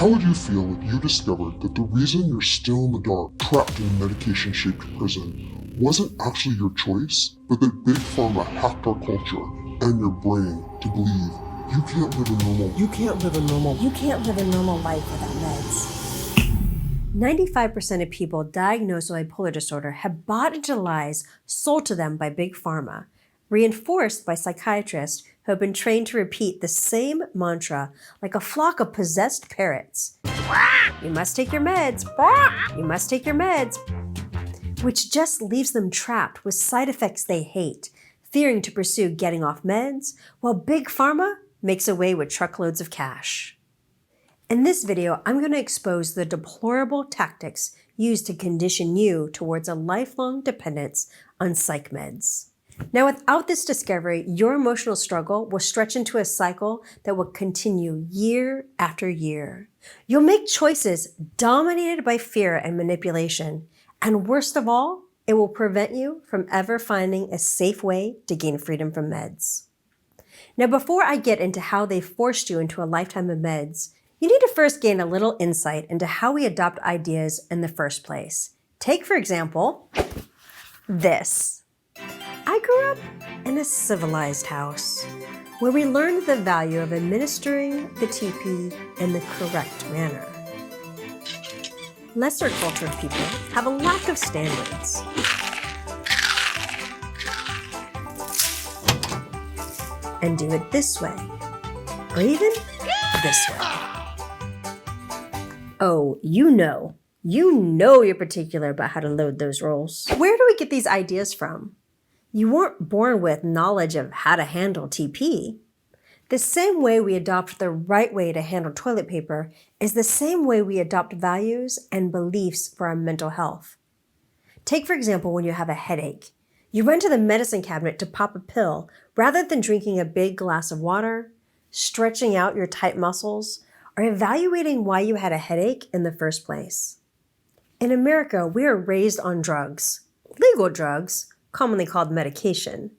How would you feel if you discovered that the reason you're still in the dark, trapped in a medication-shaped prison, wasn't actually your choice, but that Big Pharma hacked our culture and your brain to believe you can't live a normal life without meds. 95% of people diagnosed with bipolar disorder have bought into lies sold to them by Big Pharma, reinforced by psychiatrists who have been trained to repeat the same mantra like a flock of possessed parrots. You must take your meds. You must take your meds. Which just leaves them trapped with side effects they hate, fearing to pursue getting off meds, while Big Pharma makes away with truckloads of cash. In this video, I'm going to expose the deplorable tactics used to condition you towards a lifelong dependence on psych meds. Now, without this discovery, your emotional struggle will stretch into a cycle that will continue year after year. You'll make choices dominated by fear and manipulation, and worst of all, it will prevent you from ever finding a safe way to gain freedom from meds. Now, before I get into how they forced you into a lifetime of meds, you need to first gain a little insight into how we adopt ideas in the first place. Take, for example, this. I grew up in a civilized house where we learned the value of administering the TP in the correct manner. Lesser cultured people have a lack of standards. And do it this way, or even this way. Oh, you know you're particular about how to load those rolls. Where do we get these ideas from? You weren't born with knowledge of how to handle TP. The same way we adopt the right way to handle toilet paper is the same way we adopt values and beliefs for our mental health. Take, for example, when you have a headache. You run to the medicine cabinet to pop a pill rather than drinking a big glass of water, stretching out your tight muscles, or evaluating why you had a headache in the first place. In America, we are raised on drugs, legal drugs, commonly called medication.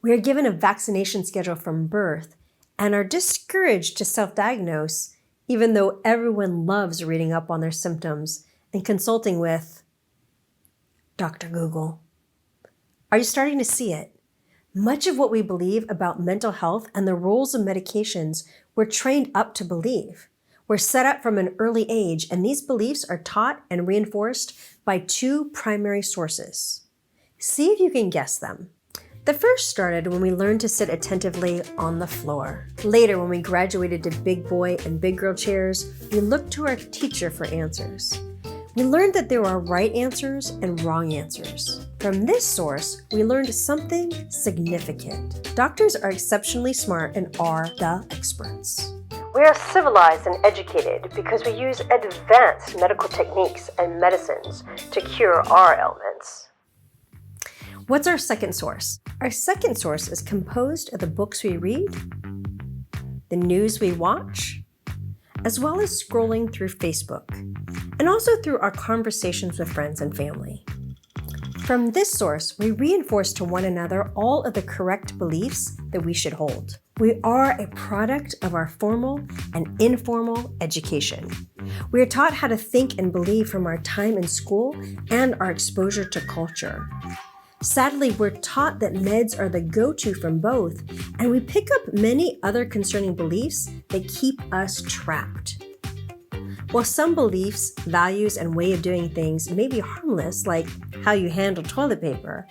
We are given a vaccination schedule from birth and are discouraged to self-diagnose, even though everyone loves reading up on their symptoms and consulting with Dr. Google. Are you starting to see it? Much of what we believe about mental health and the roles of medications we're trained up to believe. We're set up from an early age, and these beliefs are taught and reinforced by two primary sources. See if you can guess them. The first started when we learned to sit attentively on the floor. Later, when we graduated to big boy and big girl chairs, we looked to our teacher for answers. We learned that there are right answers and wrong answers. From this source, we learned something significant. Doctors are exceptionally smart and are the experts. We are civilized and educated because we use advanced medical techniques and medicines to cure our ailments. What's our second source? Our second source is composed of the books we read, the news we watch, as well as scrolling through Facebook, and also through our conversations with friends and family. From this source, we reinforce to one another all of the correct beliefs that we should hold. We are a product of our formal and informal education. We are taught how to think and believe from our time in school and our exposure to culture. Sadly, we're taught that meds are the go-to from both, and we pick up many other concerning beliefs that keep us trapped. While some beliefs, values, and way of doing things may be harmless, like how you handle toilet paper,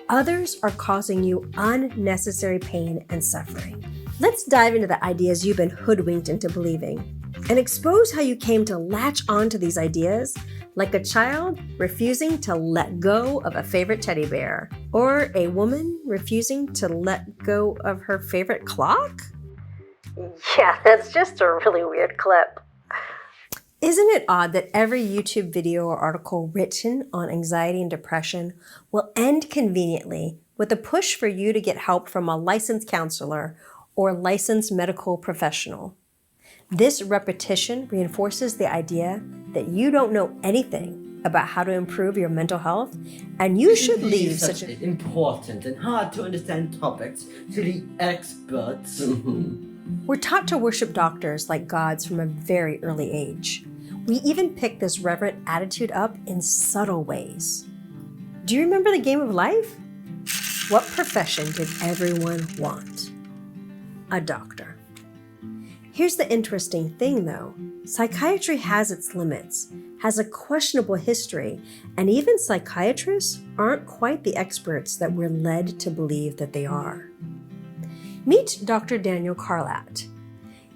others are causing you unnecessary pain and suffering. Let's dive into the ideas you've been hoodwinked into believing and expose how you came to latch onto these ideas like a child refusing to let go of a favorite teddy bear, or a woman refusing to let go of her favorite clock? Yeah, that's just a really weird clip. Isn't it odd that every YouTube video or article written on anxiety and depression will end conveniently with a push for you to get help from a licensed counselor or licensed medical professional? This repetition reinforces the idea that you don't know anything about how to improve your mental health, and you should leave such important and hard to understand topics to the experts. We're taught to worship doctors like gods from a very early age. We even pick this reverent attitude up in subtle ways. Do you remember the game of life? What profession did everyone want? A doctor. Here's the interesting thing though. Psychiatry has its limits, has a questionable history, and even psychiatrists aren't quite the experts that we're led to believe that they are. Meet Dr. Daniel Carlat.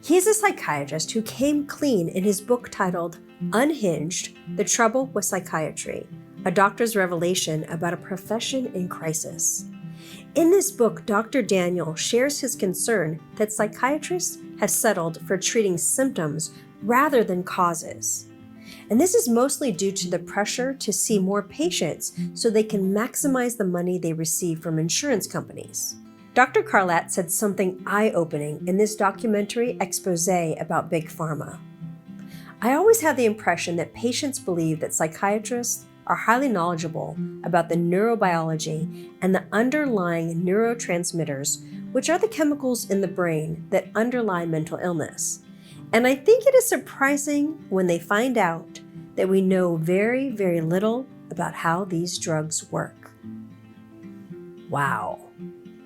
He's a psychiatrist who came clean in his book titled Unhinged: The Trouble with Psychiatry, a doctor's revelation about a profession in crisis. In this book, Dr. Daniel shares his concern that psychiatrists have settled for treating symptoms rather than causes. And this is mostly due to the pressure to see more patients so they can maximize the money they receive from insurance companies. Dr. Carlat said something eye-opening in this documentary expose about Big Pharma. I always have the impression that patients believe that psychiatrists are highly knowledgeable about the neurobiology and the underlying neurotransmitters, which are the chemicals in the brain that underlie mental illness. And I think it is surprising when they find out that we know very, very little about how these drugs work. Wow.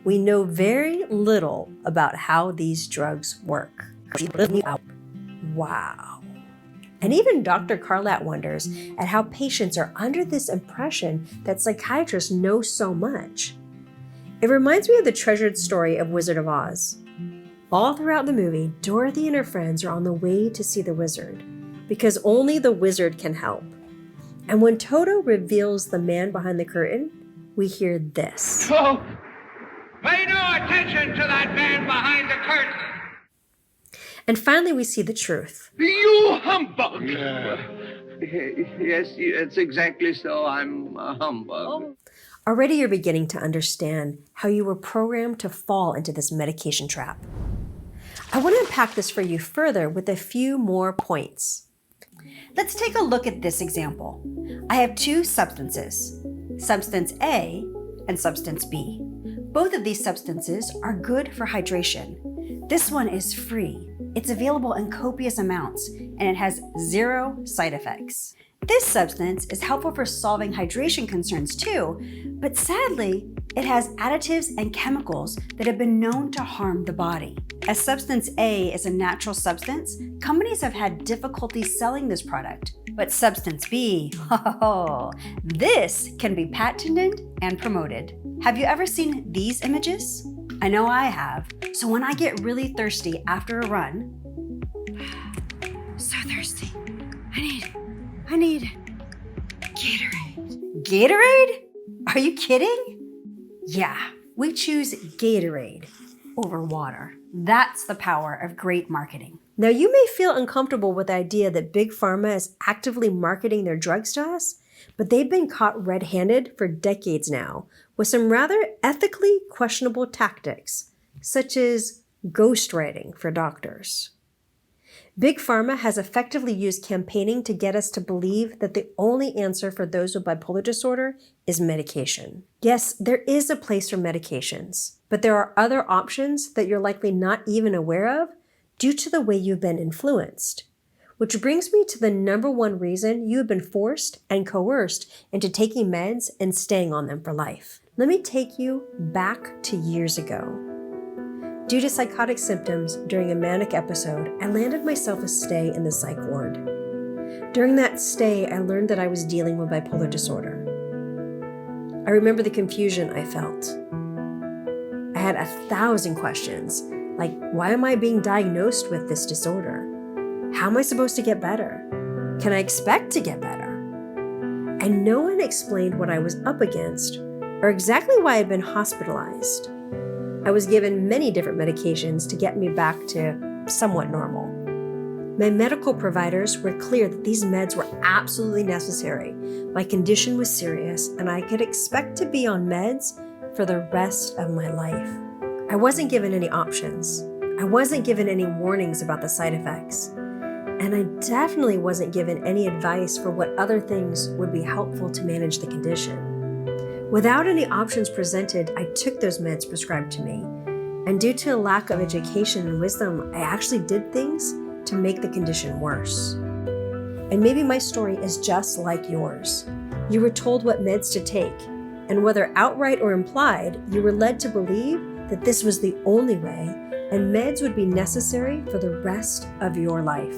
We know very little about how these drugs work. Wow. And even Dr. Carlat wonders at how patients are under this impression that psychiatrists know so much. It reminds me of the treasured story of Wizard of Oz. All throughout the movie, Dorothy and her friends are on the way to see the wizard, because only the wizard can help. And when Toto reveals the man behind the curtain, we hear this. Oh, pay no attention to that man behind the curtain. And finally, we see the truth. You humbug! Yes, it's exactly so. I'm a humbug. Already you're beginning to understand how you were programmed to fall into this medication trap. I want to unpack this for you further with a few more points. Let's take a look at this example. I have two substances, substance A and substance B. Both of these substances are good for hydration. This one is free. It's available in copious amounts, and it has 0 side effects. This substance is helpful for solving hydration concerns too, but sadly, it has additives and chemicals that have been known to harm the body. As substance A is a natural substance, companies have had difficulty selling this product. But substance B, this can be patented and promoted. Have you ever seen these images? I know I have. So when I get really thirsty after a run, so thirsty, I need Gatorade. Gatorade? Are you kidding? Yeah, we choose Gatorade over water. That's the power of great marketing. Now, you may feel uncomfortable with the idea that Big Pharma is actively marketing their drugs to us, but they've been caught red-handed for decades now with some rather ethically questionable tactics, such as ghostwriting for doctors. Big Pharma has effectively used campaigning to get us to believe that the only answer for those with bipolar disorder is medication. Yes, there is a place for medications, but there are other options that you're likely not even aware of due to the way you've been influenced. Which brings me to the number one reason you have been forced and coerced into taking meds and staying on them for life. Let me take you back to years ago. Due to psychotic symptoms during a manic episode, I landed myself a stay in the psych ward. During that stay, I learned that I was dealing with bipolar disorder. I remember the confusion I felt. I had 1,000 questions, like, why am I being diagnosed with this disorder? How am I supposed to get better? Can I expect to get better? And no one explained what I was up against or exactly why I'd been hospitalized. I was given many different medications to get me back to somewhat normal. My medical providers were clear that these meds were absolutely necessary. My condition was serious, and I could expect to be on meds for the rest of my life. I wasn't given any options. I wasn't given any warnings about the side effects. And I definitely wasn't given any advice for what other things would be helpful to manage the condition. Without any options presented, I took those meds prescribed to me. And due to a lack of education and wisdom, I actually did things to make the condition worse. And maybe my story is just like yours. You were told what meds to take, and whether outright or implied, you were led to believe that this was the only way, and meds would be necessary for the rest of your life.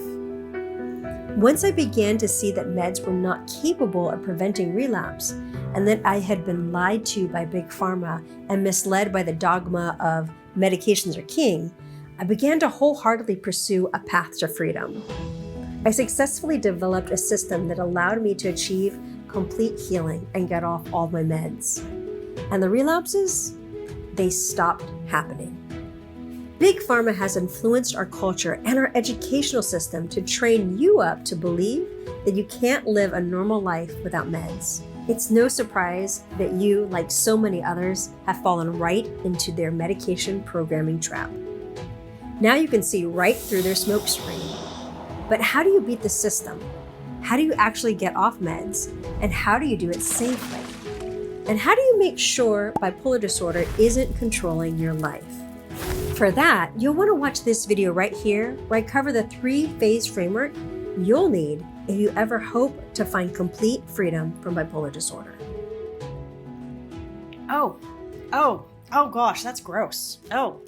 Once I began to see that meds were not capable of preventing relapse, and that I had been lied to by Big Pharma and misled by the dogma of medications are king, I began to wholeheartedly pursue a path to freedom. I successfully developed a system that allowed me to achieve complete healing and get off all my meds. And the relapses, they stopped happening. Big Pharma has influenced our culture and our educational system to train you up to believe that you can't live a normal life without meds. It's no surprise that you, like so many others, have fallen right into their medication programming trap. Now you can see right through their smokescreen. But how do you beat the system? How do you actually get off meds? And how do you do it safely? And how do you make sure bipolar disorder isn't controlling your life? For that, you'll want to watch this video right here, where I cover the 3-phase framework you'll need if you ever hope to find complete freedom from bipolar disorder. Oh gosh, that's gross. Oh.